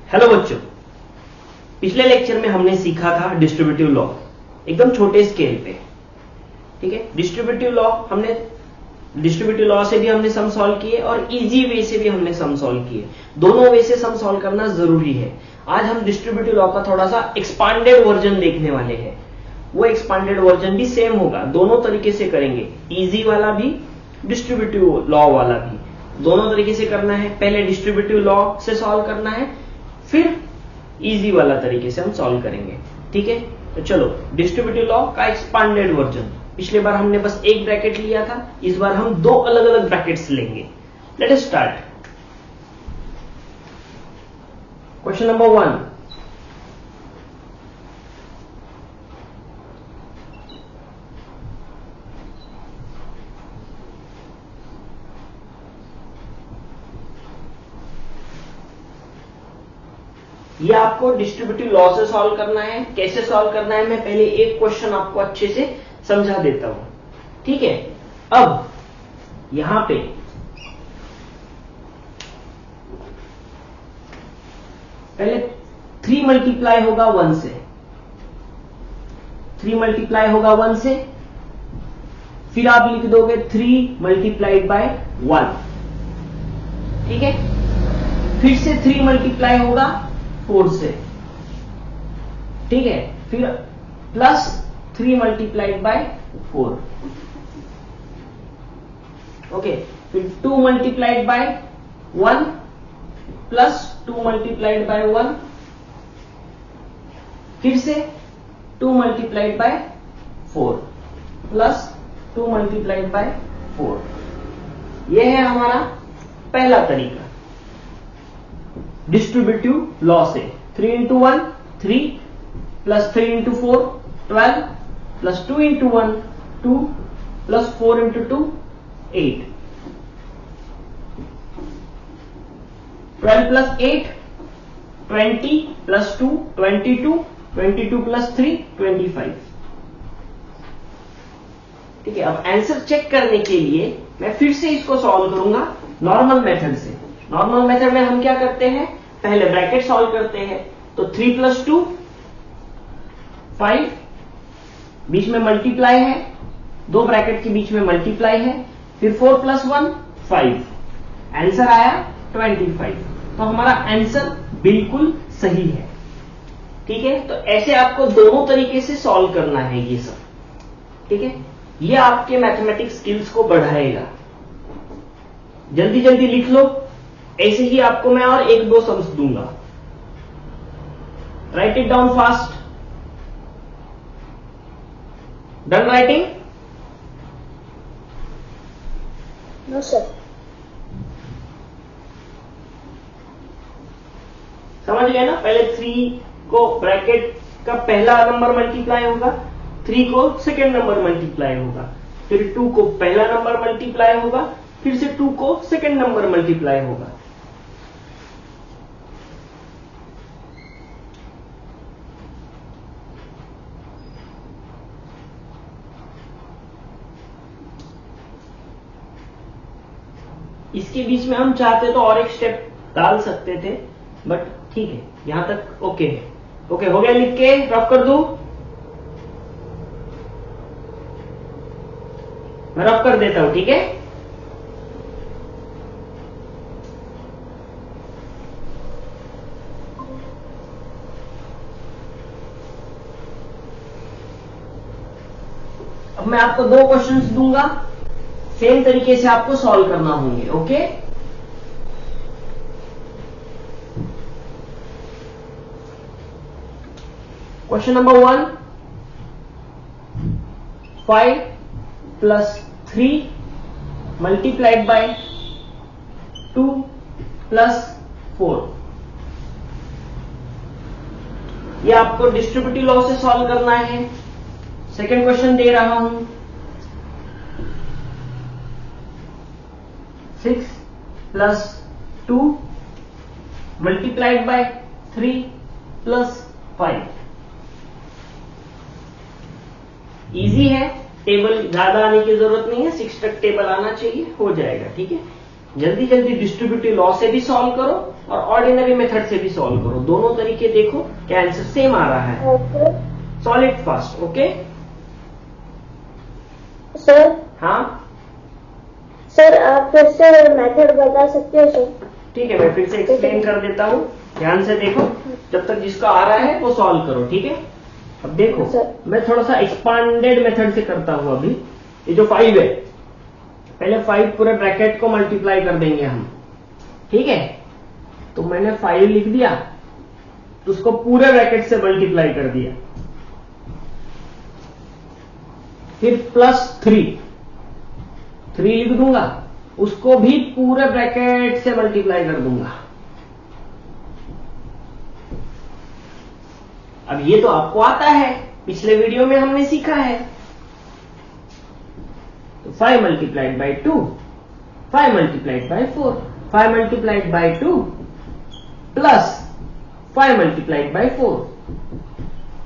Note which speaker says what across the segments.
Speaker 1: Hello बच्चों, पिछले lecture में हमने सीखा था डिस्ट्रीब्यूटिव लॉ एकदम छोटे स्केल पे। ठीक है, डिस्ट्रीब्यूटिव लॉ से भी हमने सम सॉल्व किए और इजी वे से भी हमने सम सॉल्व किए। दोनों वे से सम सॉल्व करना जरूरी है। आज हम डिस्ट्रीब्यूटिव लॉ का थोड़ा सा एक्सपांडेड वर्जन देखने वाले हैं। वो एक्सपांडेड वर्जन भी सेम होगा, दोनों तरीके से करेंगे, इजी वाला भी डिस्ट्रीब्यूटिव लॉ वाला भी, दोनों तरीके से करना है। पहले डिस्ट्रीब्यूटिव लॉ से सॉल्व करना है, फिर इजी वाला तरीके से हम सॉल्व करेंगे। ठीक है, तो चलो डिस्ट्रीब्यूटिव लॉ का एक्सपांडेड वर्जन। पिछले बार हमने बस एक ब्रैकेट लिया था, इस बार हम दो अलग अलग ब्रैकेट्स लेंगे। Let us start. Question number 1, ये आपको डिस्ट्रीब्यूटिव लॉ से सॉल्व करना है। कैसे सॉल्व करना है, मैं पहले एक क्वेश्चन आपको अच्छे से समझा देता हूं। ठीक है, अब यहां पे पहले 3 मल्टीप्लाई होगा 1 से, 3 मल्टीप्लाई होगा 1 से, फिर आप लिख दोगे 3 मल्टीप्लाइड बाय 1। ठीक है, फिर से 3 मल्टीप्लाई होगा 4 से। ठीक है, फिर प्लस 3 मल्टीप्लाइड बाय 4। ओके, फिर 2 multiplied by 1 plus 2 multiplied by 1, फिर से 2 multiplied by 4 plus 2 multiplied by 4। यह है हमारा पहला तरीका डिस्ट्रीब्यूटिव लॉ से। 3 into 1 3 plus 3 into 4 12 plus 2 into 1 2 plus 4 into 2 8। 12 plus 8 20 plus 2 22 22 plus 3 25। ठीक है, अब आंसर चेक करने के लिए मैं फिर से इसको सॉल्व करूंगा नॉर्मल मेथड से। नॉर्मल मेथड में हम क्या करते हैं, पहले ब्रैकेट सॉल्व करते हैं। तो 3 प्लस 2 5, बीच में मल्टीप्लाई है, दो ब्रैकेट के बीच में मल्टीप्लाई है, फिर 4 प्लस 1 5, आंसर आया 25। तो हमारा आंसर बिल्कुल सही है। ठीक है, तो ऐसे आपको दोनों तरीके से सॉल्व करना है ये सब। ठीक है, ये आपके मैथमेटिक्स स्किल्स को बढ़ाएगा। जल्दी जल्दी लिख लो, ऐसे ही आपको मैं और 1-2 सम्स दूंगा। Write it down fast. Done writing?
Speaker 2: No sir.
Speaker 1: समझ गए ना? पहले 3 को ब्रैकेट का पहला नंबर मल्टीप्लाई होगा, 3 को सेकेंड नंबर मल्टीप्लाई होगा, फिर 2 को पहला नंबर मल्टीप्लाई होगा, फिर से 2 को सेकेंड नंबर मल्टीप्लाई होगा। इसके बीच में हम चाहते तो और एक स्टेप डाल सकते थे, बट ठीक है, यहां तक ओके है। ओके हो गया, लिख के रफ कर दूं? मैं रफ कर देता हूं। ठीक है, अब मैं आपको 2 क्वेश्चंस दूंगा, सेम तरीके से आपको सॉल्व करना होंगे। Okay, question number 1, 5 plus 3 multiplied by 2 plus 4। ये आपको डिस्ट्रीब्यूटिव लॉ से सॉल्व करना है। सेकेंड क्वेश्चन दे रहा हूं, 6 plus 2 multiplied by 3 plus 5। Easy है, टेबल ज्यादा आने की जरूरत नहीं है, 6 तक टेबल आना चाहिए, हो जाएगा। ठीक है, जल्दी जल्दी डिस्ट्रीब्यूटिव लॉ से भी सॉल्व करो और ऑर्डिनरी मेथड से भी सॉल्व करो, दोनों तरीके देखो क्या आंसर सेम आ रहा है।
Speaker 2: Okay
Speaker 1: solve it fast. Okay
Speaker 2: sir.
Speaker 1: हाँ
Speaker 2: सर आप फिर से मेथड बता सकते हो सर?
Speaker 1: ठीक है, मैं फिर से एक्सप्लेन कर देता हूँ, ध्यान से देखो, जब तक जिसका आ रहा है वो सॉल्व करो, ठीक है। अब देखो
Speaker 2: सर।
Speaker 1: मैं थोड़ा सा एक्सपांडेड मेथड से करता हूँ। अभी ये जो 5 है, पहले 5 पूरे ब्रैकेट को मल्टीप्लाई कर देंगे हम, ठीक है। तो मैंने 5 लिख दिया, तो उसको पूरे ब्रैकेट से मल्टीप्लाई कर दिया, फिर +3 लिख दूंगा, उसको भी पूरे ब्रैकेट से मल्टीप्लाई कर दूंगा। अब ये तो आपको आता है, पिछले वीडियो में हमने सीखा है। तो 5 multiplied by 2, 5 multiplied by 4, 5 multiplied by 2 plus 5 multiplied by 4,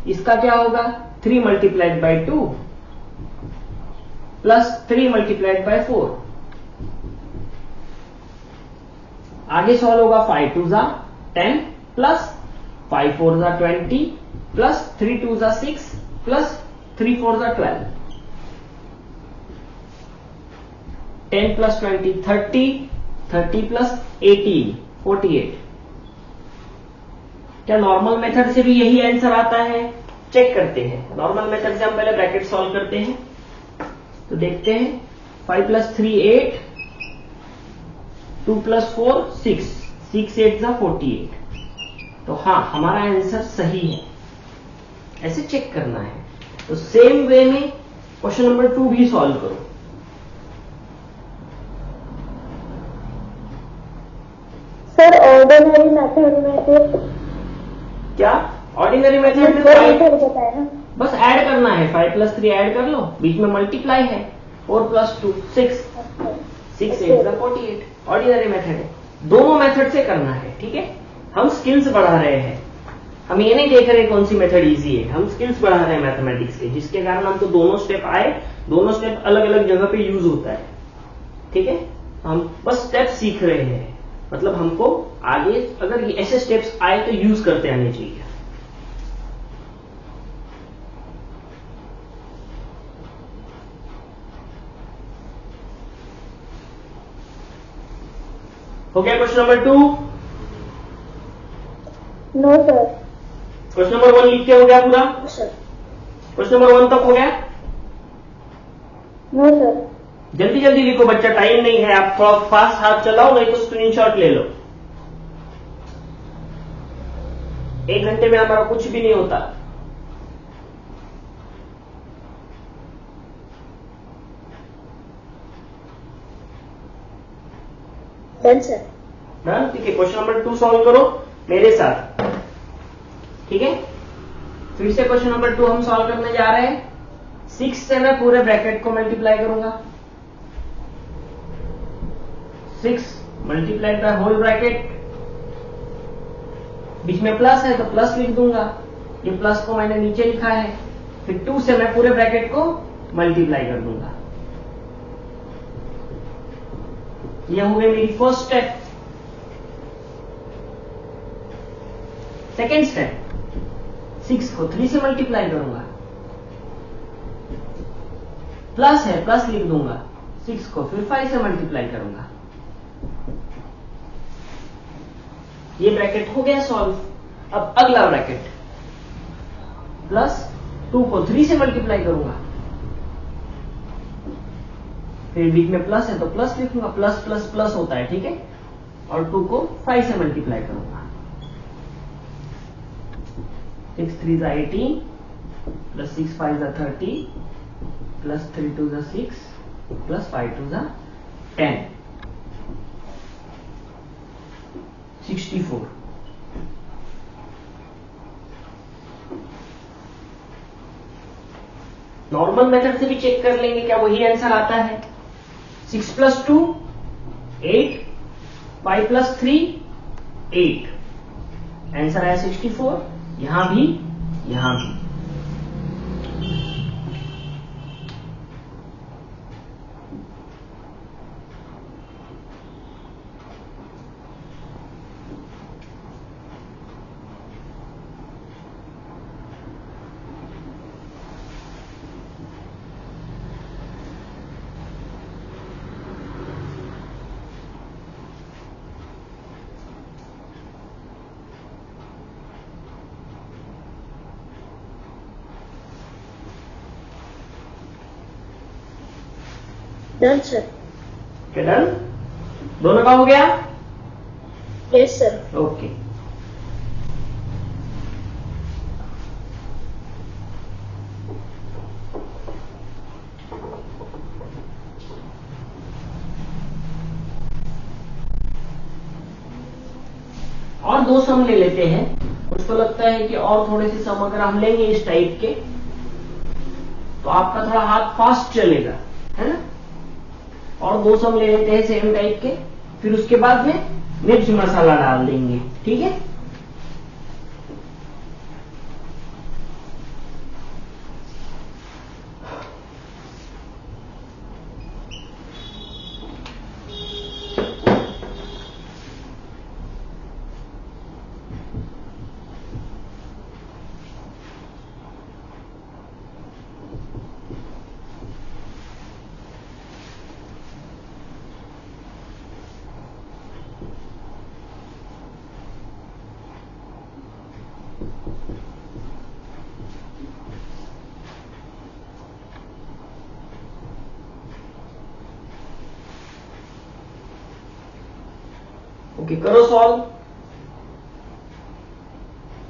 Speaker 1: इसका क्या होगा 3 multiplied by 2 plus 3 multiplied by 4। आगे सॉल्व होगा 5 2 जा 10 प्लस 5 4 जा 20 प्लस 3 2 जा 6 प्लस 3 4 जा 12, 10 प्लस 20 30, 30 प्लस 18 48। क्या नॉर्मल मेथड से भी यही आंसर आता है? चेक करते हैं। नॉर्मल मेथड से हम पहले ब्रैकेट सॉल्व करते हैं, तो देखते हैं 5 प्लस 3 8, 2 प्लस 4 6, 6 8 जा 48। तो हाँ, हमारा आंसर सही है, ऐसे चेक करना है। तो सेम वे में क्वेश्चन नंबर 2 भी सॉल्व करो।
Speaker 2: सर ऑर्डिनरी मेथड में फिर
Speaker 1: क्या ऑर्डिनरी मेथड में
Speaker 2: मेथड बताया ना,
Speaker 1: बस ऐड करना है, 5 प्लस 3 ऐड कर लो, बीच में मल्टीप्लाई है, 4 प्लस 2 6, 6 8 जा 48। ऑर्डिनरी मेथड है, दोनों मेथड से करना है, ठीक है। हम स्किल्स बढ़ा रहे हैं, हम ये नहीं देख रहे कौन सी मेथड इजी है, हम स्किल्स बढ़ा रहे हैं मैथमेटिक्स के, जिसके कारण हमको दोनों स्टेप आए, दोनों स्टेप अलग अलग जगह पे यूज होता है, ठीक है। हम बस स्टेप सीख रहे हैं, मतलब हमको आगे अगर ये ऐसे स्टेप्स आए तो यूज करते आने चाहिए। हो गया question number 2?
Speaker 2: No sir.
Speaker 1: Question number 1 लिख के हो गया पूरा?
Speaker 2: सर
Speaker 1: क्वेश्चन नंबर 1 तक हो गया?
Speaker 2: No sir.
Speaker 1: जल्दी जल्दी लिखो बच्चा, टाइम नहीं है, आप थोड़ा फास्ट हाथ चलाओ, नहीं तो स्क्रीनशॉट ले लो। 1 घंटे में हमारा कुछ भी नहीं होता।
Speaker 2: Done sir.
Speaker 1: डन, ठीक है। क्वेश्चन नंबर 2 सॉल्व करो मेरे साथ, ठीक है। फिर से क्वेश्चन नंबर 2 हम सॉल्व करने जा रहे हैं। 6 से मैं पूरे ब्रैकेट को मल्टीप्लाई करूंगा, 6 मल्टीप्लाइड बाय होल ब्रैकेट, बीच में प्लस है तो प्लस लिख दूंगा, ये प्लस को मैंने नीचे लिखा है। फिर 2 से मैं पूरे ब्रैकेट को मल्टीप्लाई कर दूंगा। यह हो गई मेरी फर्स्ट स्टेप। सेकेंड स्टेप, 6 को 3 से मल्टीप्लाई करूंगा, प्लस है प्लस लिख दूंगा, 6 को फिर 5 से मल्टीप्लाई करूंगा। ये ब्रैकेट हो गया सॉल्व। अब अगला ब्रैकेट, प्लस 2 को 3 से मल्टीप्लाई करूंगा, फिर बीच में प्लस है तो प्लस लिखूंगा, प्लस प्लस प्लस होता है, ठीक है। और 2 को 5 से मल्टीप्लाई करूंगा, 6 3 जा 18 प्लस 6 5 जा 30 प्लस 3 2 जा 6 प्लस 5 2 जा 10, 64। नॉर्मल मेथड से भी चेक कर लेंगे क्या वही आंसर आता है। 6 प्लस 2 8, 5 प्लस 3 8, आंसर आया 64। यहां भी, यहां भी।
Speaker 2: Done sir.
Speaker 1: ओके डन, दोनों का हो गया?
Speaker 2: Yes sir.
Speaker 1: ओके। और दो सम ले लेते हैं। मुझको लगता है कि और थोड़े से सम अगर हम लेंगे इस टाइप के तो आपका थोड़ा हाथ फास्ट चलेगा, है ना। और दो सम ले लेते हैं सेम टाइप के, फिर उसके बाद में मिर्च मसाला डाल देंगे, ठीक है। ओके, करो सॉल्व,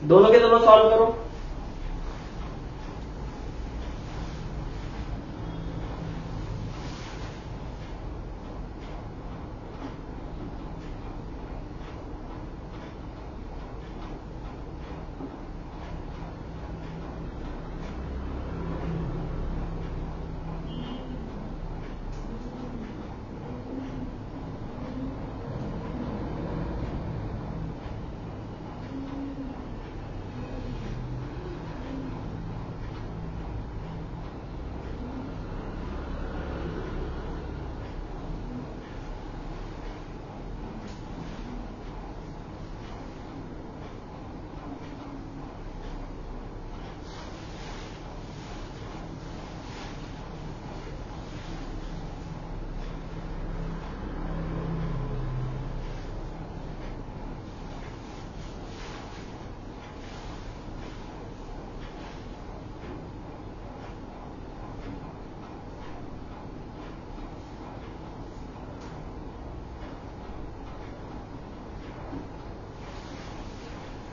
Speaker 1: दोनों के दोनों सॉल्व करो।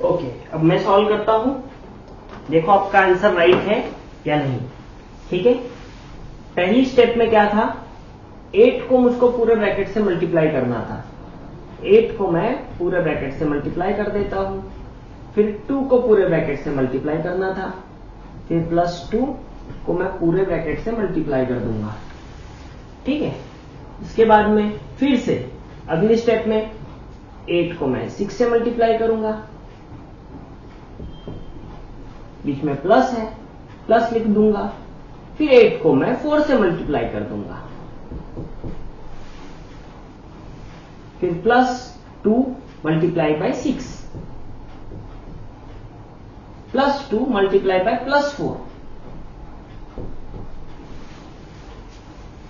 Speaker 1: ओके, अब मैं सॉल्व करता हूं, देखो आपका आंसर राइट है या नहीं, ठीक है। पहली स्टेप में क्या था, 8 को मुझको पूरे ब्रैकेट से मल्टीप्लाई करना था। 8 को मैं पूरे ब्रैकेट से मल्टीप्लाई कर देता हूं, फिर 2 को पूरे ब्रैकेट से मल्टीप्लाई करना था, फिर +2 को मैं पूरे ब्रैकेट से मल्टीप्लाई कर दूंगा, ठीक है। इसके बाद में फिर से अगली स्टेप में 8 को मैं 6 से मल्टीप्लाई करूंगा, बीच में प्लस है, प्लस लिख दूंगा, फिर 8 को मैं 4 से मल्टीप्लाई कर दूंगा, फिर +2 मल्टीप्लाई बाय 6, +2 मल्टीप्लाई बाय +4।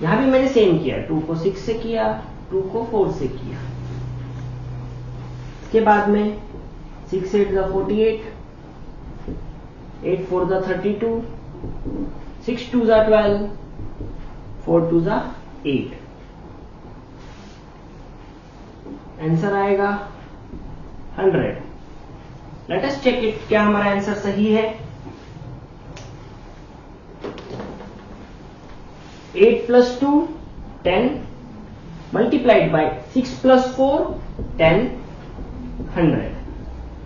Speaker 1: यहां भी मैंने सेम किया, 2 को 6 से किया, 2 को 4 से किया। इसके बाद में 6 8 = 48, 8 4 = 32, 6 2 = 12, 4 2 = 8। आंसर आएगा 100। लेट अस चेक इट, क्या हमारा आंसर सही है। 8 + 2 10 मल्टीप्लाइड बाय 6 + 4 10, 100।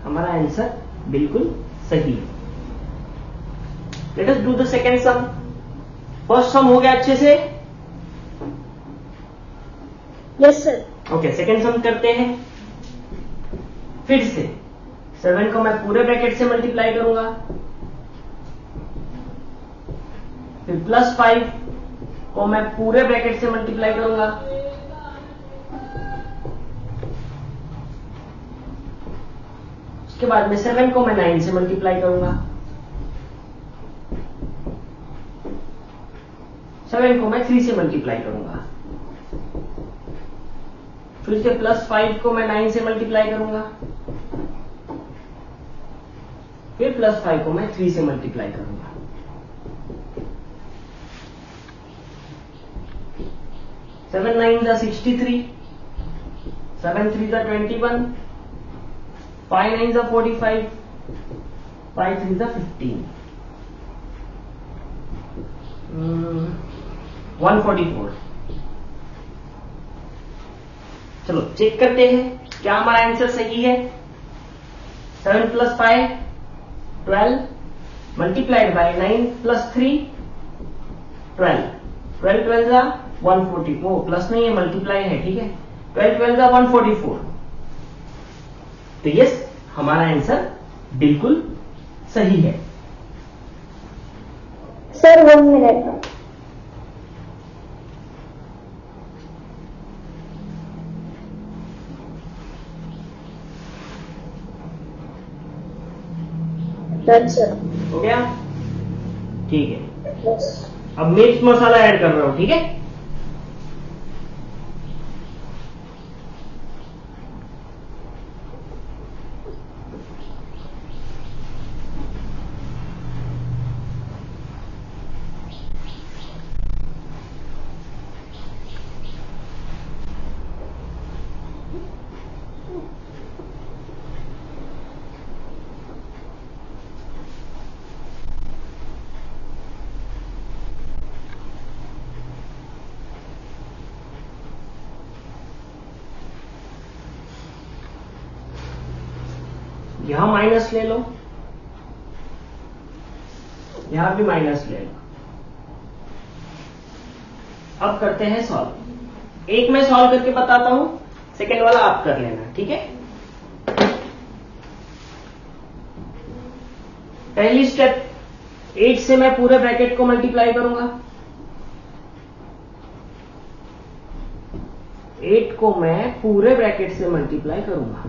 Speaker 1: हमारा आंसर बिल्कुल सही है। Let us do the second sum. First sum हो गया अच्छे से?
Speaker 2: Yes sir.
Speaker 1: Okay, second sum करते हैं। फिर से 7 को मैं पूरे ब्रैकेट से मल्टीप्लाई करूंगा, फिर +5 को मैं पूरे ब्रैकेट से मल्टीप्लाई करूंगा, उसके बाद में 7 को मैं 9 से मल्टीप्लाई करूंगा, 7 को मैं 3 से मल्टीप्लाई करूंगा, फिर से +5 को मैं 9 से मल्टीप्लाई करूंगा, फिर +5 को मैं 3 से मल्टीप्लाई करूंगा। 7 9 जा 63, 7 3 जा 21, 5 9 जा 45, 5 3 जा 15, 144। चलो चेक करते हैं क्या हमारा आंसर सही है। 7 + 5 12 मल्टीप्लाइड बाय 9 + 3 12, 12 12 जा 140, वो प्लस नहीं है मल्टीप्लाई है, ठीक है। 12 12 जा 144। तो यस, हमारा आंसर बिल्कुल सही है।
Speaker 2: Sir 1 minute. सर
Speaker 1: हो गया, ठीक है।
Speaker 2: यस।
Speaker 1: अब मिर्च मसाला ऐड कर रहा हूं, ठीक है। यहां माइनस ले लो, यहां भी माइनस ले लो। अब करते हैं सॉल्व। एक मैं सॉल्व करके बताता हूं, सेकेंड वाला आप कर लेना, ठीक है। पहली स्टेप, 8 से मैं पूरे ब्रैकेट को मल्टीप्लाई करूंगा। 8 को मैं पूरे ब्रैकेट से मल्टीप्लाई करूंगा।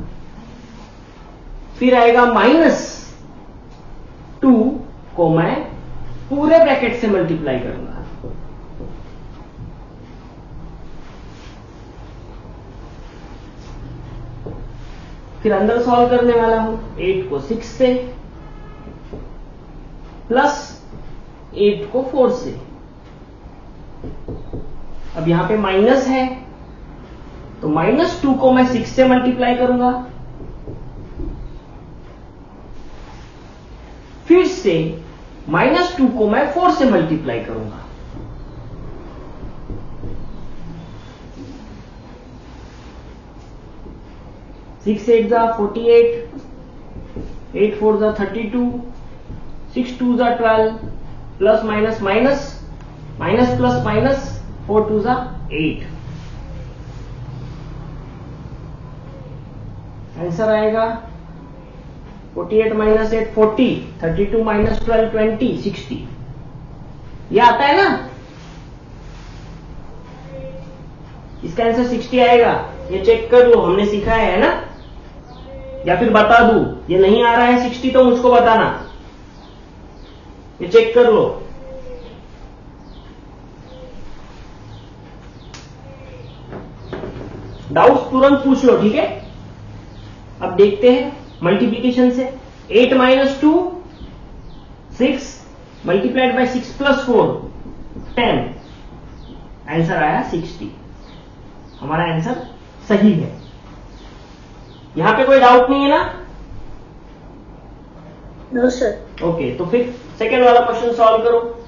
Speaker 1: फिर आएगा -2 को मैं पूरे ब्रैकेट से मल्टीप्लाई करूंगा। फिर अंदर सॉल्व करने वाला हूं। 8 को 6 से प्लस 8 को 4 से। अब यहां पे माइनस है तो -2 को मैं 6 से मल्टीप्लाई करूंगा। फिर से -2 को मैं 4 से मल्टीप्लाई करूंगा। सिक्स 8 जा 48, 8 4 जा 32, 6 2 जा 12, plus minus minus, minus plus minus, 4 2 जा 8। आंसर आएगा 48 - 8 40, 32 - 12 20, 60। ये आता है ना, इसका आंसर 60 आएगा। ये चेक कर लो, हमने सिखाया है ना। या फिर बता दूं ये नहीं आ रहा है 60 तो मुझको बताना, ये चेक कर लो। डाउट्स तुरंत पूछ लो, ठीक है। अब देखते हैं मल्टीप्लीकेशन से। 8 - 2 6 मल्टीप्लाइड बाय 6 + 4 10। आंसर आया 60। हमारा आंसर सही है। यहां पे कोई डाउट नहीं है ना?
Speaker 2: No sir.
Speaker 1: ओके, तो फिर सेकेंड वाला क्वेश्चन सॉल्व करो।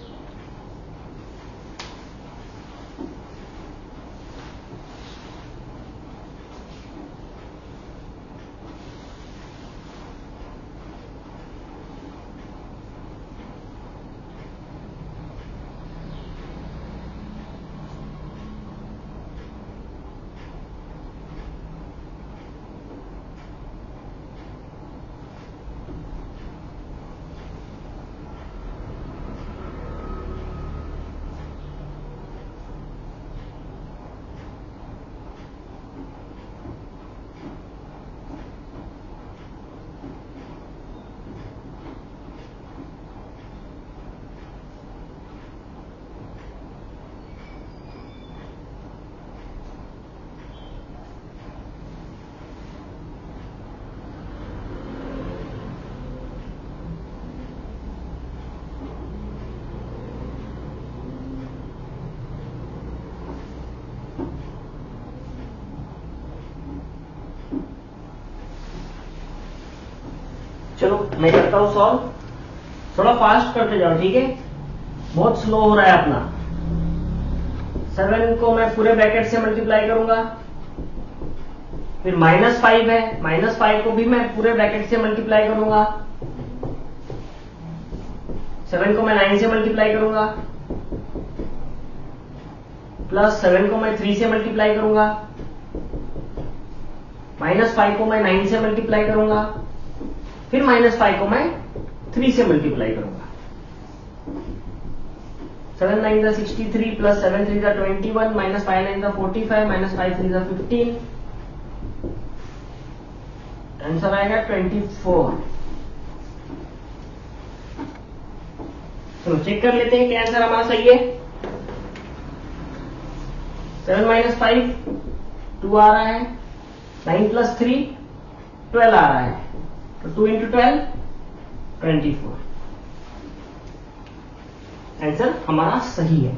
Speaker 1: चलो मैं करता हूं सॉल्व, थोड़ा फास्ट करते जाओ, ठीक है, बहुत स्लो हो रहा है अपना। 7 को मैं पूरे ब्रैकेट से मल्टीप्लाई करूंगा, फिर -5 है, -5 को भी मैं पूरे ब्रैकेट से मल्टीप्लाई करूंगा, 7 को मैं 9 से मल्टीप्लाई करूंगा, प्लस 7 को मैं 3 से मल्टीप्लाई करूंगा, -5 को मैं 9 से मल्टीप्लाई करूंगा, फिर -5 को मैं 3 से मल्टीप्लाई करूंगा। 7 9 63 प्लस 7 3 21 -5 9 45 -5 3 15, आंसर आएगा 24। चलो चेक कर लेते हैं क्या आंसर हमारा सही है। 7 - 5 2 आ रहा है, 9 + 3 12 आ रहा है, तो 2 × 12 24। आंसर हमारा सही है।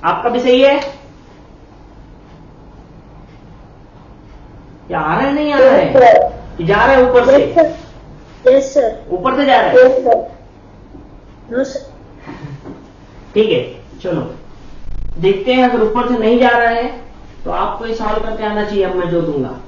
Speaker 1: आपका भी सही है या आ रहा है, नहीं आ रहा है, ये जा रहा है ऊपर से?
Speaker 2: Yes sir.
Speaker 1: ऊपर से जा रहा है?
Speaker 2: Yes sir. No sir.
Speaker 1: ठीक है, चलो देखते हैं, अगर ऊपर से नहीं जा रहा है तो आपको ये सॉल्व करके आना चाहिए। अब मैं जो दूंगा,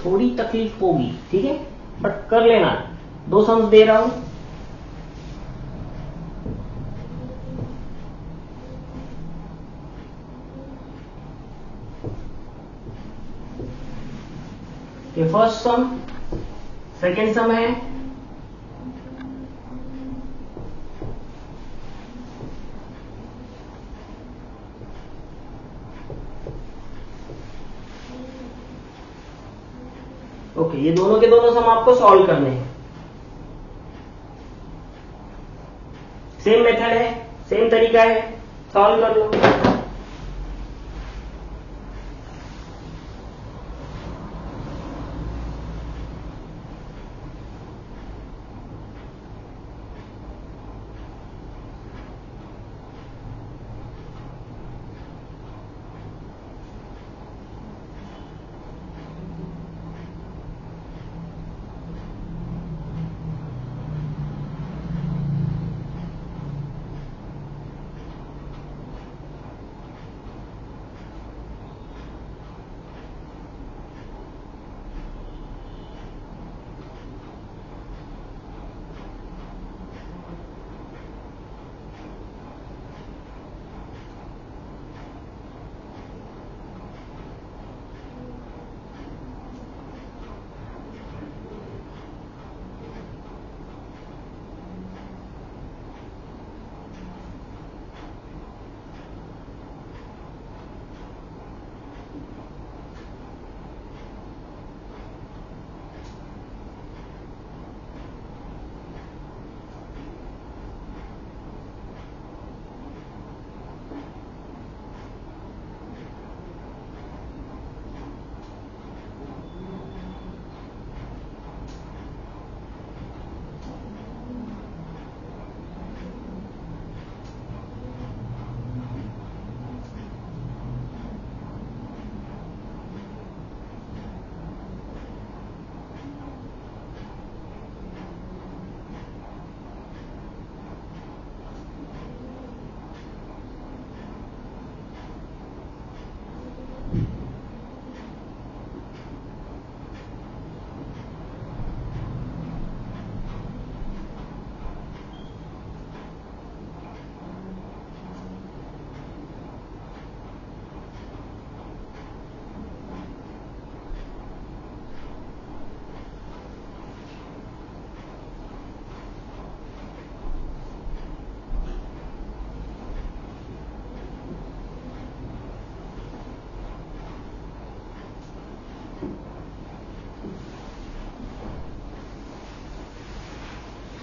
Speaker 1: थोड़ी तकलीफ होगी, ठीक है, बट कर लेना। 2 सम्स दे रहा हूं, ये फर्स्ट सम, सेकेंड सम है, ओके, ये दोनों के दोनों सम आपको सॉल्व करने हैं। सेम मेथड है, सेम तरीका है, सॉल्व कर लो।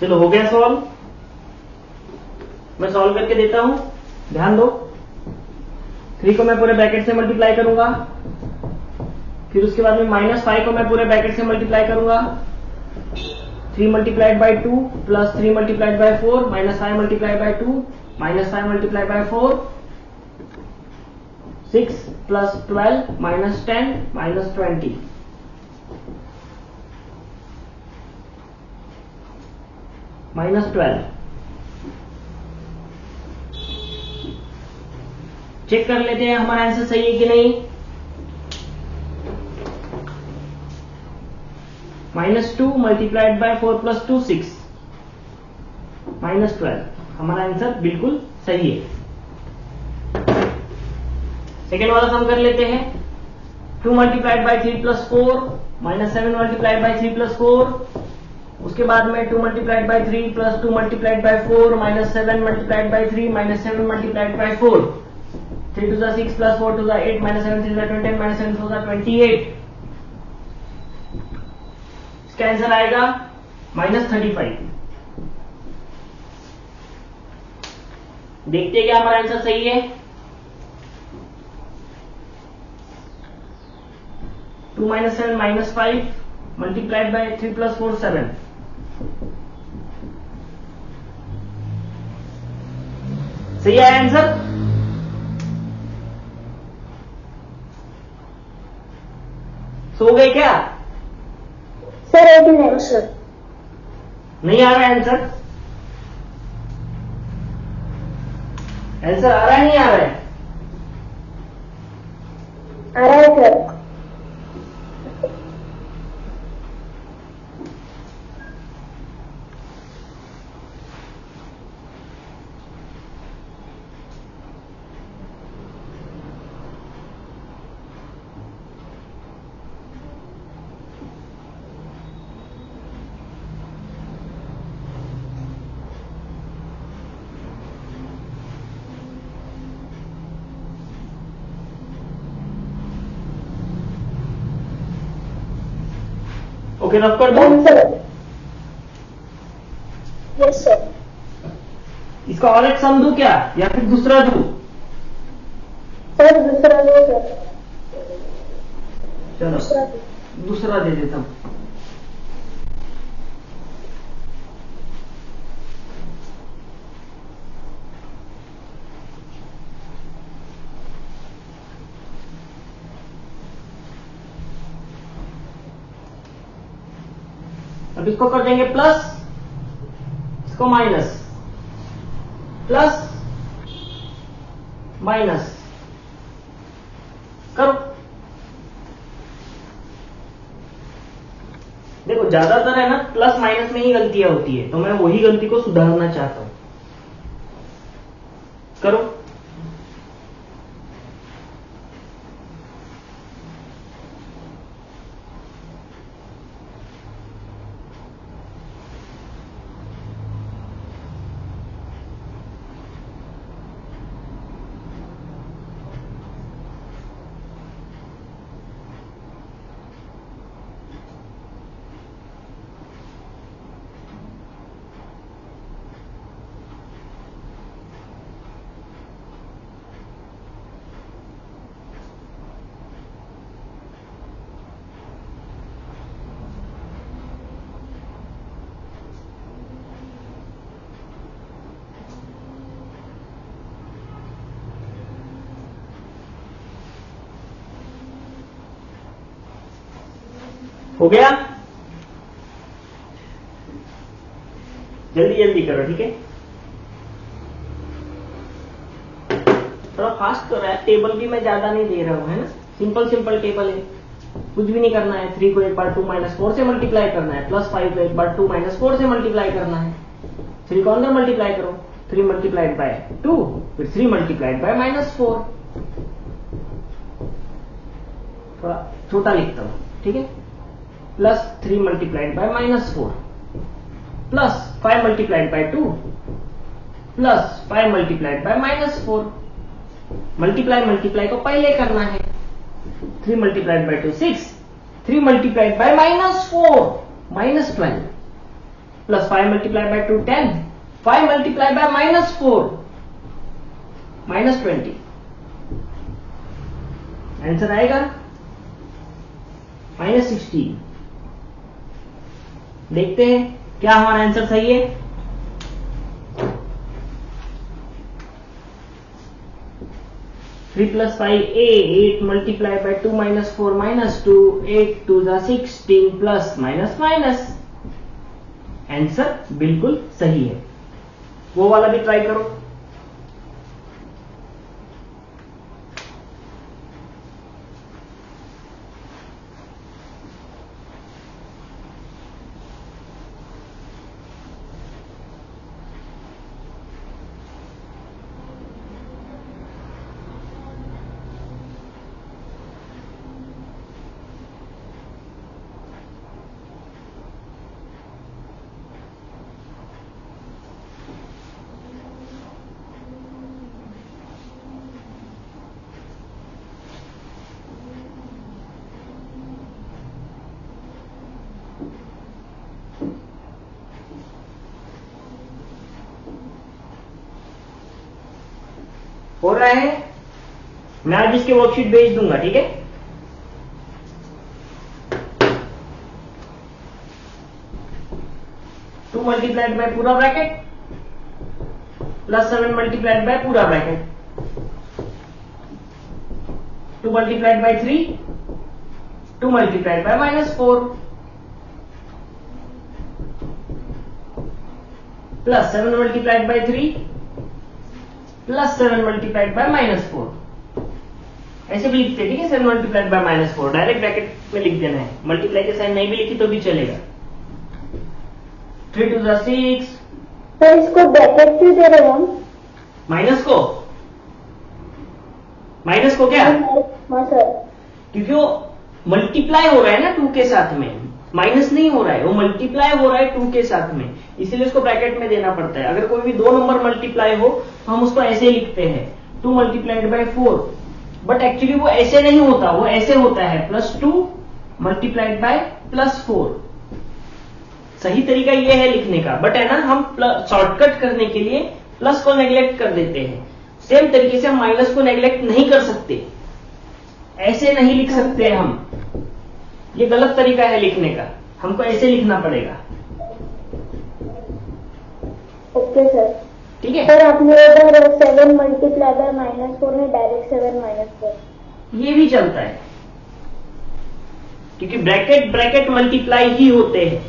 Speaker 1: चलो हो गया सॉल्व, मैं सॉल्व करके देता हूं, ध्यान दो। 3 को मैं पूरे ब्रैकेट से मल्टीप्लाई करूंगा, फिर उसके बाद में -5 को मैं पूरे ब्रैकेट से मल्टीप्लाई करूंगा, 3 multiplied by 2 plus 3 multiplied by 4 -5 multiplied by 2 -5 multiplied by 4 6 plus 12 -10 -20 -12। Check कर लेते हैं हमारा आंसर सही है कि नहीं। -2 मल्टीप्लाइड बाय 4 प्लस 2 6 -12, हमारा आंसर बिल्कुल सही है। सेकेंड वाला सम कर लेते हैं। 2 multiplied by 3 plus 4 -7 multiplied by 3 plus 4, उसके बाद में 2 multiplied by 3 plus 2 multiplied by 4 -7 multiplied by 3 -7 multiplied by 4, 3 to the 6 plus 4 to the 8 -7 3 to the 20 -7 to the 28, इसका आंसर आएगा -35। देखते हैं क्या हमारा आंसर सही है। 2 - 7 -5 मल्टीप्लाइड बाय 3 प्लस 4 7, सही है आंसर। सो गए क्या
Speaker 2: सर? एक मिनट सर,
Speaker 1: नहीं आ रहा है आंसर? आंसर आ रहा है नहीं आ रहा है?
Speaker 2: आ रहा है सर।
Speaker 1: ओके, रफ कर दो।
Speaker 2: Yes sir.
Speaker 1: इसका और एक सम दूं क्या या फिर दूसरा दूं?
Speaker 2: सर दूसरा दो सर।
Speaker 1: चलो दूसरा दे देता हूं। अब इसको कर देंगे प्लस, इसको माइनस, प्लस माइनस करो। देखो ज्यादातर है ना प्लस माइनस में ही गलतियां होती है, तो मैं वही गलती को सुधारना चाहता हूं। करो। हो गया? जल्दी जल्दी करो, ठीक है? थोड़ा फास्ट कर रहा है। टेबल भी मैं ज्यादा नहीं दे रहा हूं, है ना? सिंपल सिंपल टेबल है, कुछ भी नहीं करना है। 3 को एक बार 2 - 4 से मल्टीप्लाई करना है, प्लस 5 को एक बार 2 - 4 से मल्टीप्लाई करना है। 3 को अंदर मल्टीप्लाई करो, 3 मल्टीप्लाइड बाय 2, फिर 3 मल्टीप्लाइड बाय -4। थोड़ा छोटा लिखता हूं, ठीक है? Plus 3 multiplied by -4 plus 5 multiplied by 2 plus 5 multiplied by -4। Multiply multiply को पहले करना है। 3 multiplied by 2 6, 3 multiplied by -4 -12 plus 5 multiplied by 2 10, 5 multiplied by -4 -20। Answer आएगा -16। देखते हैं क्या हमारा आंसर सही है। Three plus 5 8 multiply by 2 minus 4 minus 2 8 2 16 plus minus minus. Answer बिल्कुल सही है। वो वाला भी ट्राई करो। हो रहा है। मैं आज इसके वर्कशीट भेज दूंगा, ठीक है। टू मल्टीप्लाइड बाय पूरा ब्रैकेट प्लस 7 मल्टीप्लाइड बाय पूरा bracket, 2 multiplied by 3, 2 multiplied by -4 plus 7 multiplied by 3 plus 7 multiplied by -4। ऐसे भी लिखते हैं, ठीक है। 7 मल्टीप्लाइड बाय -4 डायरेक्ट ब्रैकेट में लिख देना है। मल्टीप्लाई के साइन नहीं भी लिखी तो भी चलेगा। 3 2 6।
Speaker 2: सर इसको ब्रैकेट क्यों दे रहे हैं हम?
Speaker 1: माइनस को क्या?
Speaker 2: हाँ सर।
Speaker 1: क्योंकि वो मल्टीप्लाई हो रहा है ना 2 के साथ में, माइनस नहीं हो रहा है, वो मल्टीप्लाई हो रहा है 2 के साथ में, इसीलिए उसको ब्रैकेट में देना पड़ता है। अगर कोई भी दो नंबर मल्टीप्लाई हो तो हम उसको ऐसे लिखते हैं 2 मल्टीप्लाइड बाय 4, बट एक्चुअली वो ऐसे नहीं होता, वो ऐसे होता है +2 मल्टीप्लाइड बाय +4। सही तरीका ये है लिखने का, बट है ना हम शॉर्टकट करने के लिए प्लस को नेग्लेक्ट कर देते हैं। सेम तरीके से हम माइनस को नेग्लेक्ट नहीं कर सकते, ऐसे नहीं लिख सकते हम। ये गलत तरीका है लिखने का, हमको ऐसे लिखना पड़ेगा।
Speaker 2: Okay sir.
Speaker 1: ठीक है
Speaker 2: सर आपने इधर 7 मल्टीप्लाई बाय -4 में डायरेक्ट 7 -4
Speaker 1: ये भी चलता है, क्योंकि ब्रैकेट मल्टीप्लाई ही होते हैं,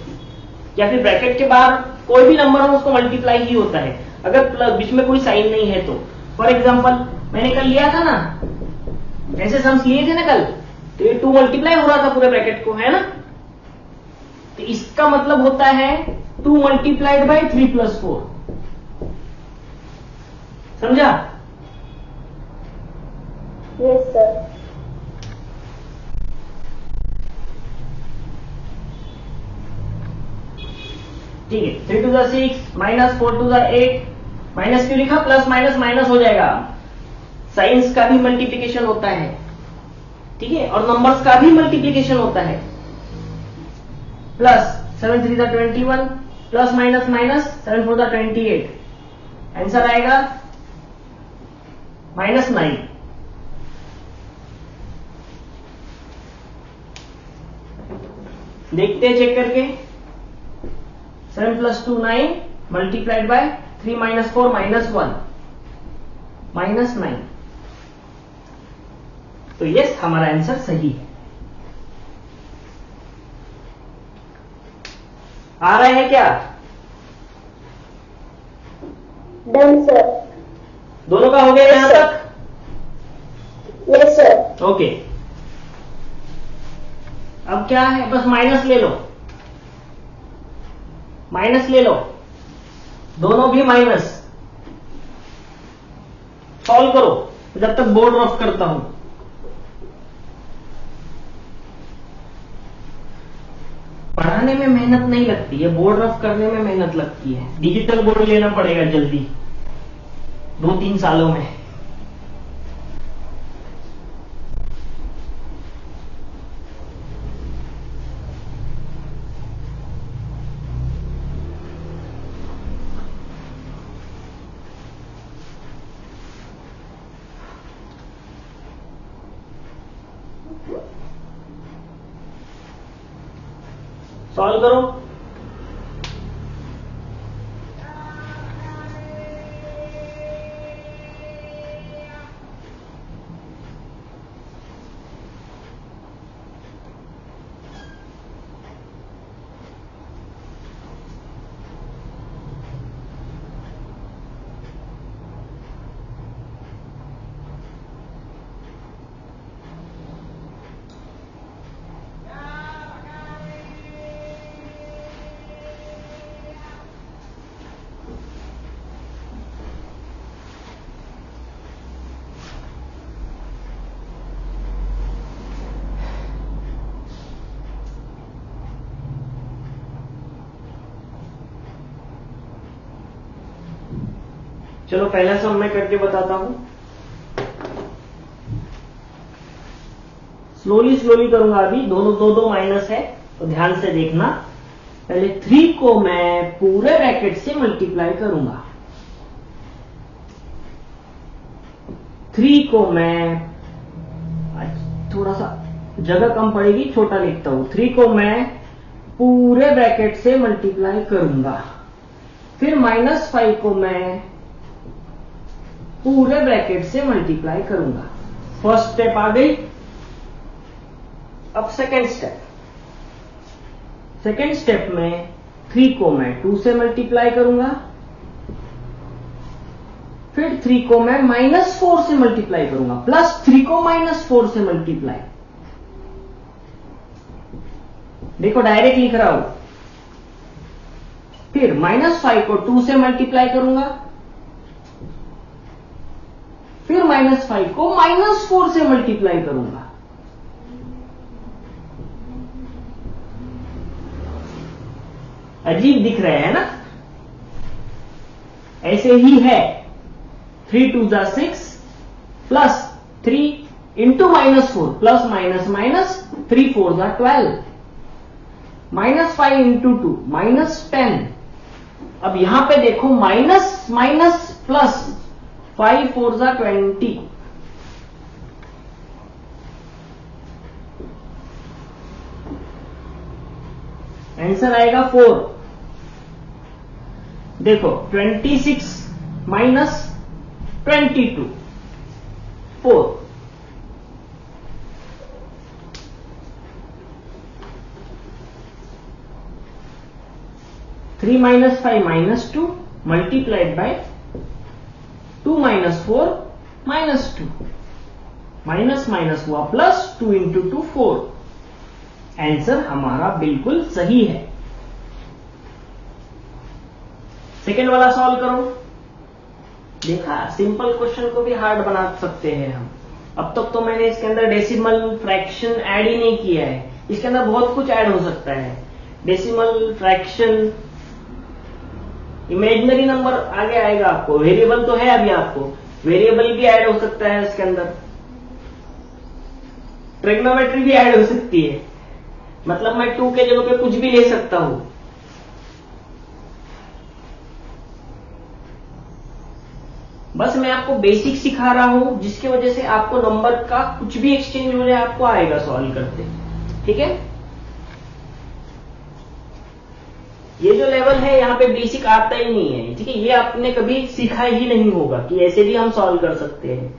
Speaker 1: या फिर ब्रैकेट के बाहर कोई भी नंबर हो उसको मल्टीप्लाई ही होता है, अगर बीच में कोई साइन नहीं है तो। फॉर एग्जाम्पल मैंने कल लिया था ना, ऐसे सम्स लिए थे ना कल, तो ये 2 मल्टीप्लाई हो रहा था पूरे ब्रैकेट को, है ना। तो इसका मतलब होता है 2 मल्टीप्लाइड बाय 3 + 4। समझा?
Speaker 2: Yes sir.
Speaker 1: ठीक है। 3 2 6 -4 2 8, माइनस क्यों लिखा? प्लस माइनस माइनस हो जाएगा। साइंस का भी मल्टीप्लिकेशन होता है, ठीक है, और नंबर्स का भी मल्टीप्लिकेशन होता है। Plus 7 3 21 plus minus minus 7 4 28। Answer आएगा -9। देखते हैं चेक करके। 7 + 2 9 मल्टीप्लाइड बाय 3 - 4 -1 -9। तो यस, हमारा आंसर सही है। आ रहा है क्या?
Speaker 2: Done sir.
Speaker 1: दोनों का हो गया यहां तक?
Speaker 2: Yes sir.
Speaker 1: ओके। अब क्या है, बस माइनस ले लो, माइनस ले लो, दोनों भी माइनस। सॉल्व करो जब तक बोर्ड रफ करता हूं। पढ़ाने में मेहनत नहीं लगती है, बोर्ड रफ करने में मेहनत लगती है। डिजिटल बोर्ड लेना पड़ेगा जल्दी, 2-3 सालों में। सॉल्व करो। चलो पहला सम मैं करके बताता हूं, स्लोली करूंगा। अभी दोनों दो माइनस है तो ध्यान से देखना। पहले 3 को मैं पूरे ब्रैकेट से मल्टीप्लाई करूंगा। 3 को मैं, थोड़ा सा जगह कम पड़ेगी, छोटा लिखता हूं। 3 को मैं पूरे ब्रैकेट से मल्टीप्लाई करूंगा। फिर -5 को मैं पूरे ब्रैकेट से मल्टीप्लाई करूंगा। फर्स्ट स्टेप आ गई। अब सेकेंड स्टेप में 3 को मैं 2 से मल्टीप्लाई करूंगा। फिर 3 को मैं -4 से मल्टीप्लाई करूंगा, प्लस 3 को -4 से मल्टीप्लाई। देखो डायरेक्ट लिख रहा हूं। फिर -5 को 2 से मल्टीप्लाई करूंगा। फिर -5 को -4 से मल्टीप्लाई करूंगा। अजीब दिख रहे हैं ना? ऐसे ही है। 3 2 जा 6 प्लस 3 इंटू -4 प्लस माइनस 3 4 जा 12 -5 इंटू 2 -10। अब यहां पे देखो माइनस माइनस प्लस 5 4 जा 20। आंसर आएगा 4। देखो 26 minus 22 4। Three minus 5 -2 multiplied by 2 - 4 -2 minus हुआ प्लस 2 इंटू 2 4। आंसर हमारा बिल्कुल सही है। सेकेंड वाला सॉल्व करो। देखा, सिंपल क्वेश्चन को भी हार्ड बना सकते हैं हम। अब तक तो मैंने इसके अंदर डेसिमल फ्रैक्शन ऐड ही नहीं किया है। इसके अंदर बहुत कुछ ऐड हो सकता है। डेसिमल फ्रैक्शन, इमेजिनरी नंबर आगे आएगा आपको। वेरिएबल तो है अभी आपको, वेरिएबल भी ऐड हो सकता है इसके अंदर। ट्रिग्नोमेट्री भी ऐड हो सकती है। मतलब मैं 2 के जगह पे कुछ भी ले सकता हूं। बस मैं आपको बेसिक सिखा रहा हूं, जिसकी वजह से आपको नंबर का कुछ भी एक्सचेंज हो जाए आपको आएगा सॉल्व करते। ठीक है, ये जो लेवल है यहाँ पे बेसिक आता ही नहीं है। ठीक है, ये आपने कभी सीखा ही नहीं होगा कि ऐसे भी हम सॉल्व कर सकते हैं।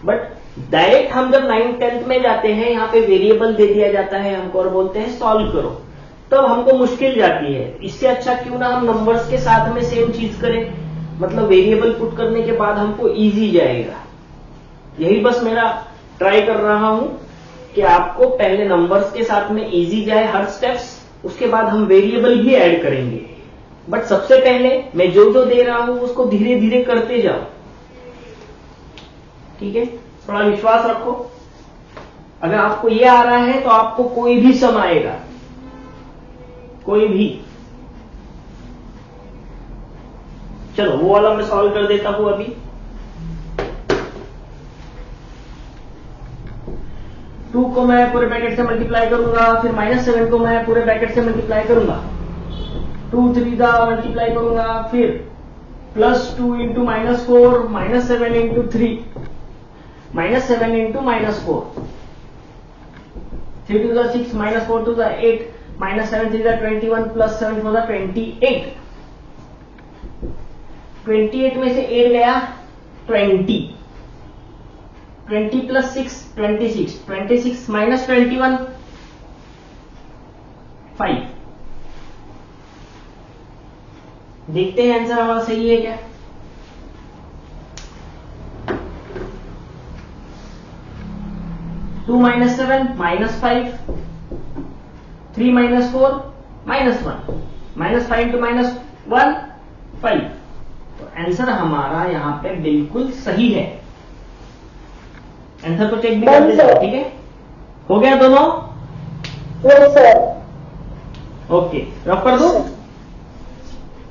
Speaker 1: बट डायरेक्ट हम जब 9th 10th में जाते हैं, यहाँ पे वेरिएबल दे दिया जाता है हमको और बोलते हैं सॉल्व करो, तब हमको मुश्किल जाती है। इससे अच्छा क्यों ना हम नंबर्स के साथ में सेम चीज करें, मतलब वेरिएबल पुट करने के बाद हमको इजी जाएगा। यही बस मेरा ट्राई कर रहा हूं कि आपको पहले नंबर्स के साथ में इजी जाए हर स्टेप्स, उसके बाद हम वेरिएबल भी ऐड करेंगे। बट सबसे पहले मैं जो जो दे रहा हूं उसको धीरे धीरे करते जाओ। ठीक है, थोड़ा विश्वास रखो। अगर आपको ये आ रहा है तो आपको कोई भी सम आएगा, कोई भी। चलो वो वाला मैं सॉल्व कर देता हूं अभी। 2 को मैं पूरे ब्रैकेट से मल्टीप्लाई करूंगा, फिर -7 को मैं पूरे ब्रैकेट से मल्टीप्लाई करूंगा। 2 3 दा मल्टीप्लाई करूंगा, फिर +2 इंटू -4 -7 इंटू 3 -7 इंटू -4 3 2 6 -4 2 8 -7 3 21 प्लस 7 4 28। 28 में से 8 गया 20। 20 प्लस 6 26। 26 माइनस 21 5। देखते हैं आंसर हमारा सही है क्या। Two minus 7 -5। 3 - 4 -1। -5 to -1 5। तो आंसर हमारा यहां पे बिल्कुल सही है। आंसर को चेक भी कर देते हैं, ठीक है। हो गया दोनों?
Speaker 2: Yes sir.
Speaker 1: ओके, रफ कर दो।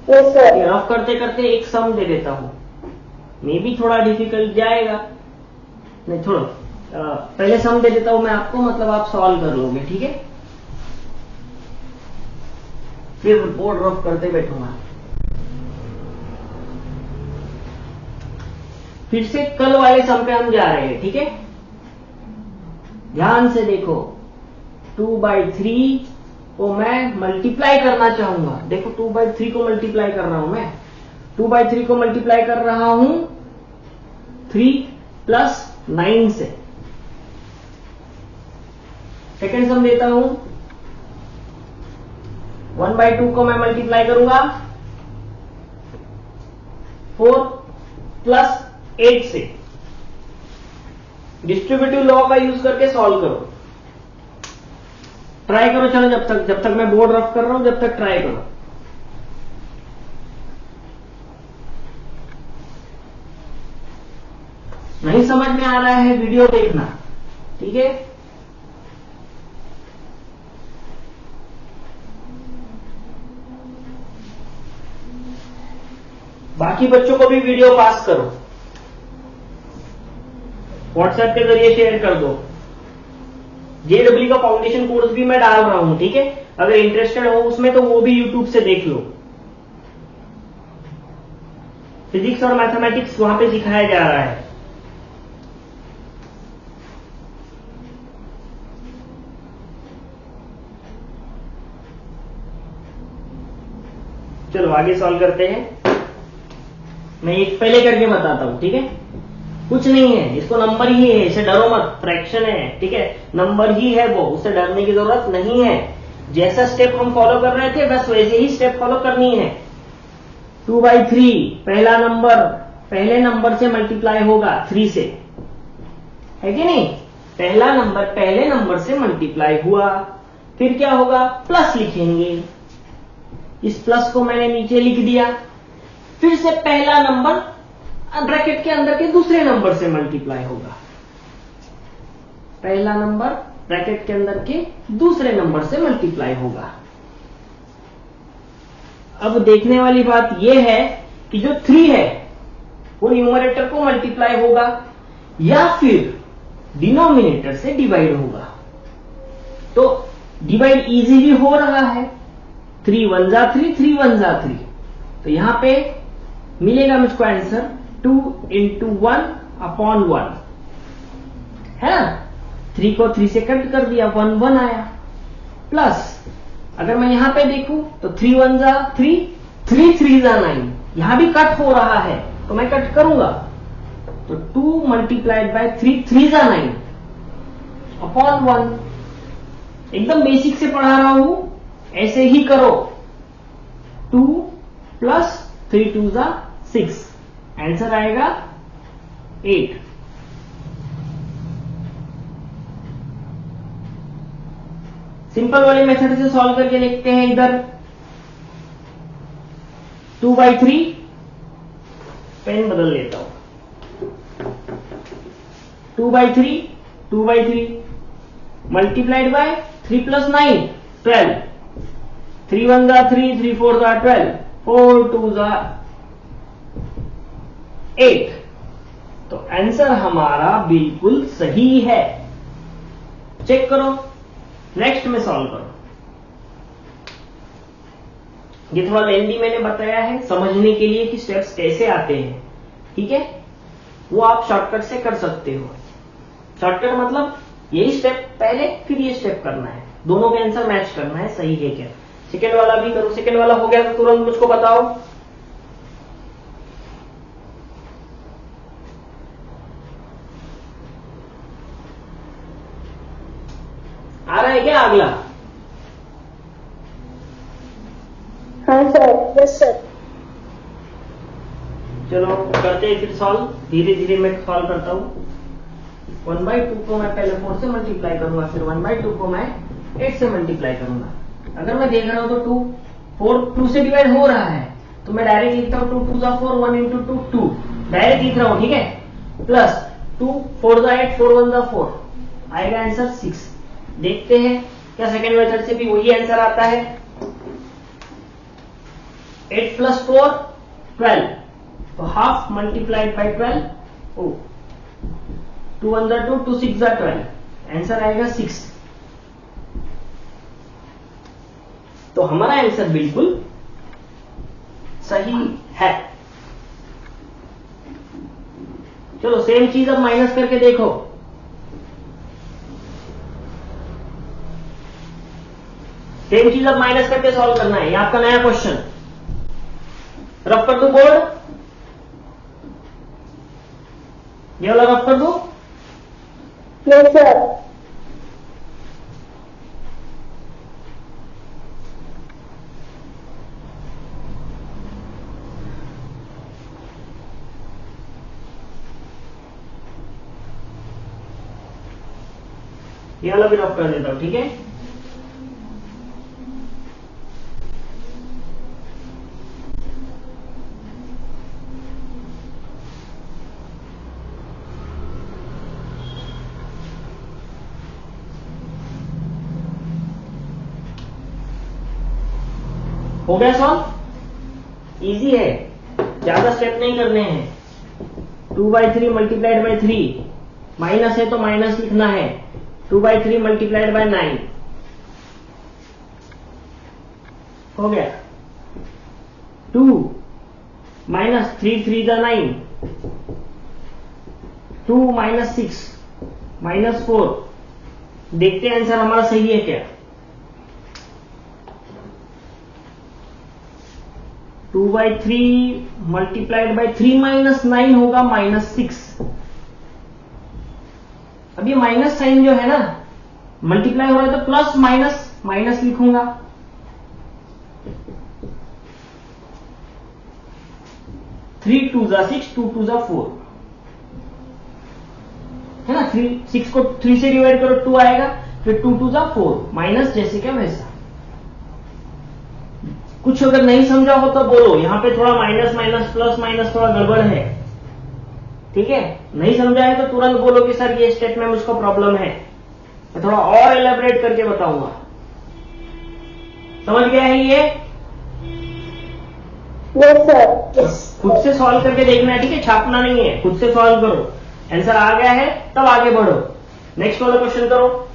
Speaker 2: Yes sir.
Speaker 1: रफ करते करते एक सम दे देता हूं, मे भी थोड़ा डिफिकल्ट जाएगा। नहीं छोड़ो, पहले सम दे देता हूं मैं आपको, मतलब आप सॉल्व कर लोगे, ठीक है। फिर बोर्ड रफ करते बैठूंगा। फिर से कल वाले सम पे हम जा रहे हैं, ठीक है। ध्यान से देखो, 2/3 को मैं मल्टीप्लाई करना चाहूंगा। देखो 2/3 को मल्टीप्लाई कर रहा हूं मैं। 2/3 को मल्टीप्लाई कर रहा हूं 3 + 9 से। सेकेंड सम देता हूं, 1/2 को मैं मल्टीप्लाई करूंगा 4 + 8 से। डिस्ट्रीब्यूटिव लॉ का यूज करके सॉल्व करो, ट्राई करो। चलो जब तक मैं बोर्ड रफ कर रहा हूं, जब तक ट्राई करो। नहीं समझ में आ रहा है, वीडियो देखना, ठीक है। बाकी बच्चों को भी वीडियो पास करो, व्हाट्सएप के जरिए शेयर कर दो। JEE का फाउंडेशन कोर्स भी मैं डाल रहा हूं, ठीक है। अगर इंटरेस्टेड हो उसमें तो वो भी यूट्यूब से देख लो। फिजिक्स और मैथमेटिक्स वहां पे सिखाया जा रहा है। चलो आगे सॉल्व करते हैं। मैं एक पहले करके बताता हूं, ठीक है। कुछ नहीं है, इसको नंबर ही है, इसे डरो मत, फ्रैक्शन है, ठीक है। नंबर ही है वो, उससे डरने की जरूरत नहीं है। जैसा स्टेप हम फॉलो कर रहे थे बस वैसे ही स्टेप फॉलो करनी है। 2/3 पहला नंबर पहले नंबर से मल्टीप्लाई होगा 3 से, है कि नहीं। पहला नंबर पहले नंबर से मल्टीप्लाई हुआ, फिर क्या होगा, प्लस लिखेंगे। इस प्लस को मैंने नीचे लिख दिया। फिर से पहला नंबर ब्रैकेट के अंदर के दूसरे नंबर से मल्टीप्लाई होगा। पहला नंबर ब्रैकेट के अंदर के दूसरे नंबर से मल्टीप्लाई होगा। अब देखने वाली बात यह है कि जो 3 है वो न्यूमरेटर को मल्टीप्लाई होगा या फिर डिनोमिनेटर से डिवाइड होगा। तो डिवाइड इजीली हो रहा है, 3 × 1 = 3, 3 × 1 = 3। तो यहां पे मिलेगा मुझको आंसर 2 × 1/1 है ना। 3 को 3 से कट कर दिया, 1 1 आया। प्लस अगर मैं यहां पे देखूं तो 3 × 1 = 3, 3 × 3 = 9। यहां भी कट हो रहा है तो मैं कट करूंगा, तो 2 × 3 3 = 9/1। एकदम बेसिक से पढ़ा रहा हूं, ऐसे ही करो। 2 + 3 2 = 6, आंसर आएगा 8। सिंपल वाले मेथड से सॉल्व करके देखते हैं। इधर 2/3, पेन बदल लेता हूं। 2/3 मल्टीप्लाइड बाय 3 + 9 12। 3 × 1 = 3, 3 × 4 = 12, 4 × 2 = 8। तो आंसर हमारा बिल्कुल सही है। चेक करो, नेक्स्ट में सॉल्व करो। ये थोड़ा लेंदी मैंने बताया है समझने के लिए कि स्टेप्स कैसे आते हैं, ठीक है। वो आप शॉर्टकट से कर सकते हो। शॉर्टकट मतलब यही स्टेप पहले फिर ये स्टेप करना है। दोनों का आंसर मैच करना है, सही है क्या। सेकेंड वाला भी करो, सेकेंड वाला हो गया तो तुरंत मुझको बताओ। आ रहा है क्या अगला?
Speaker 2: हाँ सर, यस सर।
Speaker 1: चलो करते हैं फिर सॉल्व, धीरे धीरे मैं सॉल्व करता हूँ। 1/2 को मैं पहले 4 से मल्टीप्लाई करूंगा, फिर 1/2 को मैं 8 से मल्टीप्लाई करूंगा। अगर मैं देख रहा हूं तो 2 से डिवाइड हो रहा है तो मैं डायरेक्ट लिखता हूँ 2 2 4 1 इंटू 2 2, डायरेक्ट लिख रहा हूं, ठीक है। प्लस 2 4 8 4 1 4, आएगा आंसर 6। देखते हैं क्या सेकेंड मेथड से भी वही आंसर आता है। 8 प्लस 4 12, तो हाफ मल्टीप्लाइड बाई 12, 2 1 2 2 6 12, आंसर आएगा 6। तो हमारा आंसर बिल्कुल सही है। चलो सेम चीज अब माइनस करके देखो। सेम चीज अब माइनस करके सॉल्व करना है, ये आपका नया क्वेश्चन। रफ कर दो बोर्ड, ये वाला रफ कर दो।
Speaker 2: Yes sir.
Speaker 1: ये वाला भी रफ कर देता हूं, ठीक है। हो गया सॉल्व, इजी है, ज्यादा स्टेप नहीं करने हैं। 2/3 मल्टीप्लाइड बाई 3, माइनस है तो माइनस लिखना है। 2/3 मल्टीप्लाइड बाय 9 हो गया। 2 माइनस 3 3 द 9, 2 माइनस 6 माइनस 4। देखते हैं आंसर हमारा सही है क्या। 2/3 मल्टीप्लाइड बाई 3 माइनस 9 होगा -6। अब ये माइनस साइन जो है ना, मल्टीप्लाई हो रहा है तो प्लस माइनस माइनस लिखूंगा। थ्री 2 जा 6, 2 2 जा 4 है ना। 6 को 3 से डिवाइड करो 2 आएगा, फिर 2 2 जा 4, माइनस जैसे क्या वैसा। कुछ अगर नहीं समझा हो तो बोलो, यहां पे थोड़ा माइनस माइनस प्लस माइनस थोड़ा गड़बड़ है, ठीक है। नहीं समझा है तो तुरंत बोलो कि सर ये स्टेप में मुझको प्रॉब्लम है, मैं थोड़ा और एलेबरेट करके बताऊंगा। समझ गया है ये?
Speaker 2: Yes sir, yes.
Speaker 1: खुद से सॉल्व करके देखना है, ठीक है, छापना नहीं है, खुद से सॉल्व करो। आंसर आ गया है तब आगे बढ़ो। नेक्स्ट वाला क्वेश्चन करो।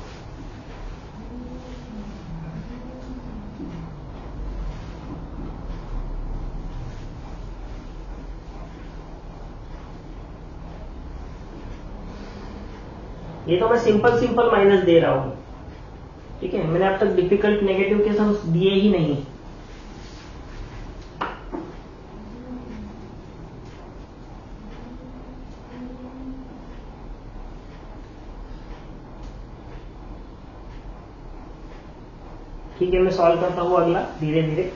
Speaker 1: ये तो मैं सिंपल सिंपल माइनस दे रहा हूं, ठीक है। मैंने अब तक डिफिकल्ट नेगेटिव के सम्स दिए ही नहीं। ठीक है, मैं सॉल्व करता हूं अगला धीरे धीरे।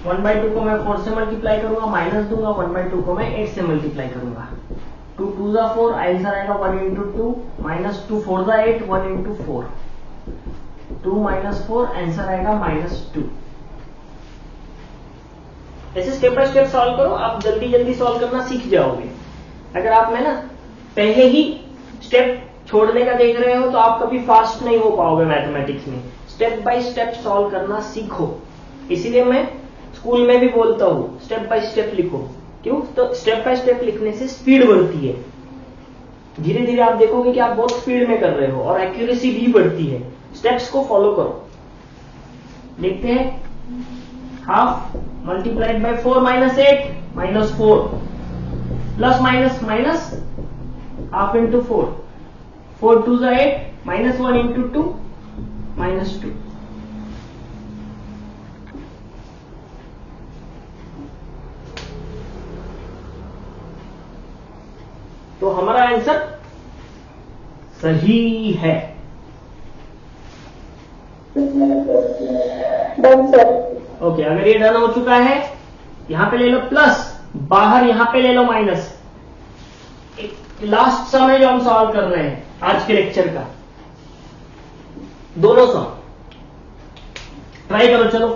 Speaker 1: 1/2 को मैं 4 से मल्टीप्लाई करूंगा, माइनस दूंगा। 1/2 को मैं 8 से मल्टीप्लाई करूंगा। 2 2 जा 4, आंसर आएगा 1 इंटू 2, माइनस 2 4 जा 8, 1 इंटू 4, 2 माइनस 4, आंसर आएगा -2। ऐसे स्टेप बाय स्टेप सॉल्व करो, आप जल्दी जल्दी सॉल्व करना सीख जाओगे। अगर आप में ना पहले ही स्टेप छोड़ने का देख रहे हो तो आप कभी फास्ट नहीं हो पाओगे मैथमेटिक्स में। स्टेप बाय स्टेप सॉल्व करना सीखो। इसीलिए मैं स्कूल में भी बोलता हूं स्टेप बाय स्टेप लिखो। क्यों? तो स्टेप बाय स्टेप लिखने से स्पीड बढ़ती है। धीरे धीरे आप देखोगे कि आप बहुत स्पीड में कर रहे हो और एक्यूरेसी भी बढ़ती है। स्टेप्स को फॉलो करो। देखते हैं, half multiplied by 4 minus 8 minus 4, plus minus minus half into 4, 4 2 8, -1 into 2, -2. तो हमारा आंसर सही है।
Speaker 2: Done sir.
Speaker 1: ओके, अगर ये डन हो चुका है, यहां पे ले लो प्लस, बाहर यहां पे ले लो माइनस। एक लास्ट सम है जो हम सॉल्व कर रहे हैं आज के लेक्चर का, दोनों सम ट्राई करो। चलो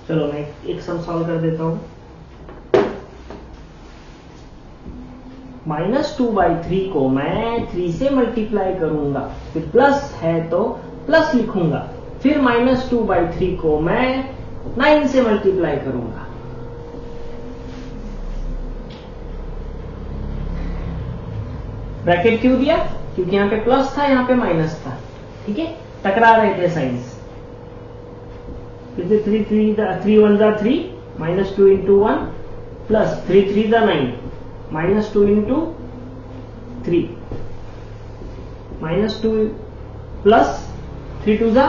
Speaker 1: चलो मैं एक सम सॉल्व कर देता हूं। -2/3 को मैं 3 से मल्टीप्लाई करूंगा, फिर प्लस है तो प्लस लिखूंगा, फिर -2/3 को मैं 9 से मल्टीप्लाई करूंगा। ब्रैकेट क्यों दिया? क्योंकि यहां पे प्लस था, यहां पे माइनस था। ठीक है, टकरा रहे थे साइंस। फिर से 3 1 जा 3, -2 into 1 प्लस 3 3 जा 9, -2 into 3, -2 प्लस 3 2 जा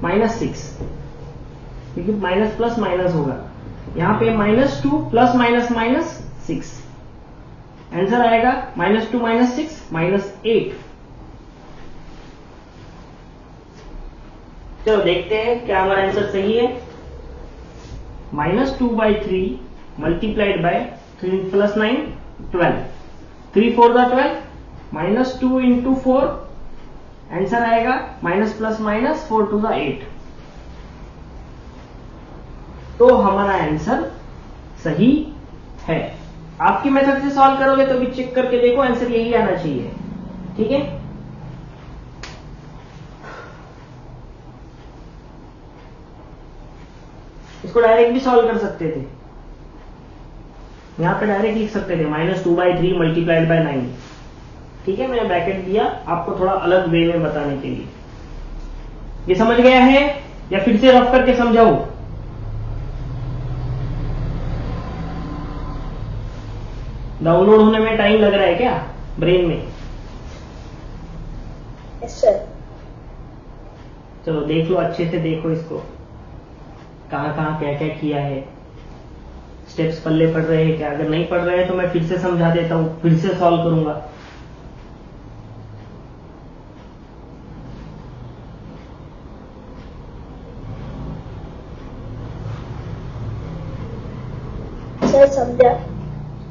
Speaker 1: -6, क्योंकि माइनस प्लस माइनस होगा। यहां पे -2 प्लस माइनस -6, आंसर आएगा -2 -6 -8। चलो देखते हैं क्या हमारा आंसर सही है। -2/3 मल्टीप्लाइड बाय 3 + 9 12, 3 4 जा 12, -2 into 4, आंसर आएगा माइनस प्लस माइनस 4 2 जा 8। तो हमारा आंसर सही है। आपकी मेथड से सॉल्व करोगे तो भी चेक करके देखो, आंसर यही आना चाहिए। ठीक है, इसको डायरेक्ट भी सॉल्व कर सकते थे, यहां पे डायरेक्ट लिख सकते थे -2/3 मल्टीप्लाइड बाय 9। ठीक है, मैंने ब्रैकेट दिया आपको थोड़ा अलग वे में बताने के लिए। ये समझ गया है या फिर से रफ करके समझाऊं? डाउनलोड होने में टाइम लग रहा है क्या ब्रेन में?
Speaker 2: Yes sir.
Speaker 1: चलो देख लो, अच्छे से देखो इसको, कहां कहां क्या क्या किया है, स्टेप्स पल्ले पड़ रहे हैं क्या? अगर नहीं पड़ रहे हैं तो मैं फिर से समझा देता हूं, फिर से सॉल्व करूंगा।
Speaker 2: सर समझा।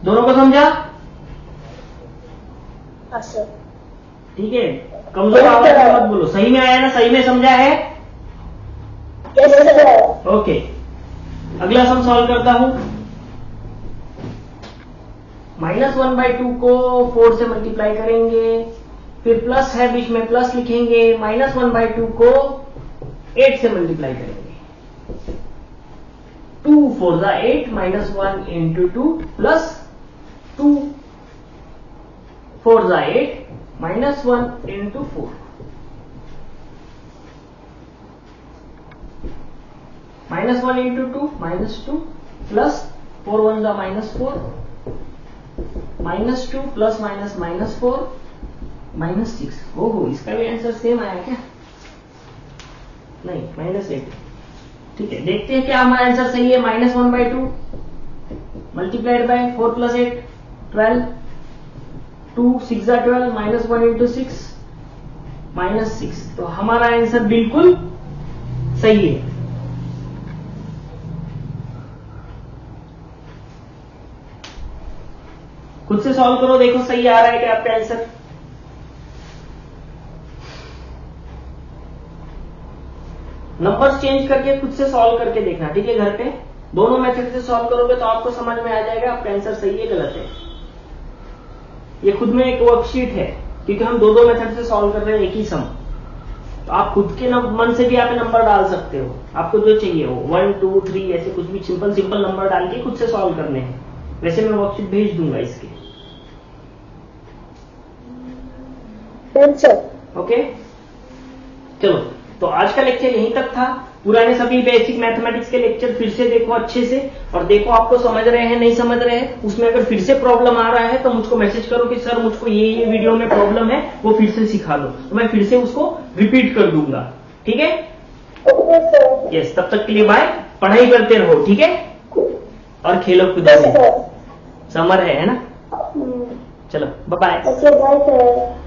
Speaker 1: दोनों को समझा?
Speaker 2: हाँ सर।
Speaker 1: ठीक है, कमजोर आवाज में मत बोलो। सही में आया ना? सही में समझा है?
Speaker 2: Yes sir.
Speaker 1: ओके, अगला सम सॉल्व करता हूं। -1/2 को 4 से मल्टीप्लाई करेंगे, फिर प्लस है बीच में, प्लस लिखेंगे। -1/2 को 8 से मल्टीप्लाई करेंगे। 2 4 जा 8, -1 into 2 प्लस 2 4 जा 8, -1 into 4, -1 into 2 -2 प्लस 4 1 जा -4, -2 प्लस माइनस -4 -6। ओहो, इसका भी आंसर सेम आया क्या? नहीं, -8। ठीक है, देखते हैं क्या हमारा आंसर सही है। -1/2 मल्टीप्लाइड बाय 4 + 8 12, 2 6 जा 12, -1 into 6 -6। तो हमारा आंसर बिल्कुल सही है। खुद से सॉल्व करो, देखो सही आ रहा है क्या आपका आंसर। नंबर्स चेंज करके खुद से सॉल्व करके देखना, ठीक है। घर पे दोनों मेथड से सॉल्व करोगे तो आपको समझ में आ जाएगा आपका आंसर सही है गलत है। ये खुद में एक वर्कशीट है, क्योंकि हम दो मेथड से सॉल्व कर रहे हैं एक ही सम। तो आप खुद के मन से भी आप नंबर डाल सकते हो, आपको जो चाहिए हो 1 2 3 ऐसे कुछ भी सिंपल नंबर डाल के खुद से सॉल्व करने हैं। वैसे मैं वर्कशीट भेज दूंगा इसके। ओके, चलो तो आज का लेक्चर यहीं तक था। पुराने सभी बेसिक मैथमेटिक्स के लेक्चर फिर से देखो अच्छे से, और देखो आपको समझ रहे हैं नहीं समझ रहे हैं। उसमें अगर फिर से प्रॉब्लम आ रहा है तो मुझको मैसेज करो कि सर मुझको ये वीडियो में प्रॉब्लम है, वो फिर से सिखा दो, तो मैं फिर से उसको रिपीट कर दूंगा, ठीक है। यस, तब तक के लिए बाय। पढ़ाई करते रहो, ठीक है, और खेलो कूदो। समर है ना। चलो बाय बाय।